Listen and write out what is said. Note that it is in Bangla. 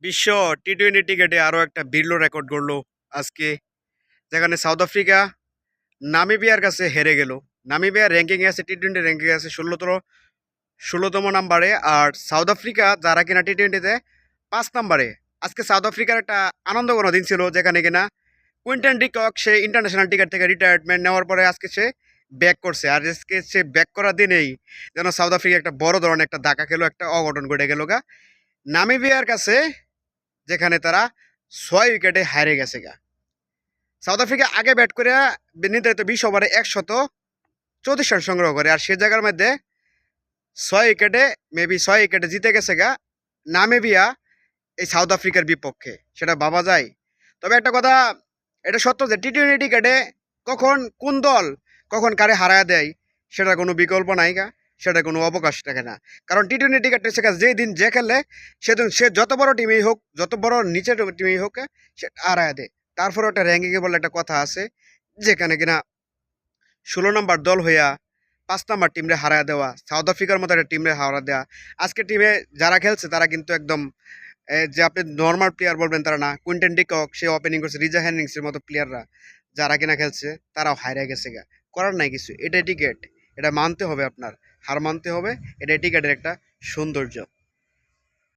বিশ্ব টি-20 ক্রিকেটে আরও একটা বিরল রেকর্ড গড়ল আজকে, যেখানে সাউথ আফ্রিকা নামিবিয়ার কাছে হেরে গেল। নামিবিয়ার র্যাঙ্কিংয়ে আছে, টি-20 র্যাঙ্কিংয়ে আছে ষোলোতম নাম্বারে। আর সাউথ আফ্রিকা যারা কিনা টি-20তে 5 নাম্বারে। আজকে সাউথ আফ্রিকার একটা আনন্দঘন দিন ছিল, যেখানে কিনা কুইন্টন ডি কক সে ইন্টারন্যাশনাল টিকেট থেকে রিটায়ারমেন্ট নেওয়ার পরে আজকে সে ব্যাক করছে। আর আজকে সে ব্যাক করার দিনেই যেন সাউথ আফ্রিকা একটা বড় ধরনের একটা ধাক্কা খেলো, একটা অঘটন ঘটে গেল গা নামিবিয়ার কাছে, যেখানে তারা 6 উইকেটে হারে গেছে গা। সাউথ আফ্রিকা আগে ব্যাট করে নির্ধারিত 20 ওভারে 134 রান সংগ্রহ করে, আর সে জায়গার মধ্যে 6 উইকেটে মেবি 6 উইকেটে জিতে গেছে গা নামিবিয়া এই সাউথ আফ্রিকার বিপক্ষে। সেটা ভাবা যায়। তবে একটা কথা, এটা সত্য যে টি-20 ক্রিকেটে কখন কোন দল কখন কারে হারায় দেয় সেটার কোনো বিকল্প নাই গা, সেটা কোনো অবকাশ থাকে না। কারণ টি-20 ক্রিকেট হচ্ছে যেই দিন যে খেলে সেদিন সে যত বড় টিমেই হোক, যত বড় নিচের টিমেই হোক, সে হারায় দেয়। তারপরে একটা র্যাঙ্কিংয়ে বলে একটা কথা আছে, যেখানে কিনা 16 নম্বর দল হইয়া 5 নাম্বার টিমরে হারায় দেওয়া, সাউথ আফ্রিকার মতো একটা টিমরে হারা দেওয়া। আজকে টিমে যারা খেলছে তারা কিন্তু একদম যে আপনি নর্মাল প্লেয়ার বলবেন তারা না। কুইন্টন ডি কক সে ওপেনিং করছে, রিজা হেনিংসের মতো প্লেয়াররা যারা কিনা খেলছে তারাও হাইরা গেছে গা। করার নাই কিছু, এটাই টিকেট, এটা মানতে হবে আপনার, হার মানতে হবে, এটাই টিকেটের একটা সৌন্দর্য।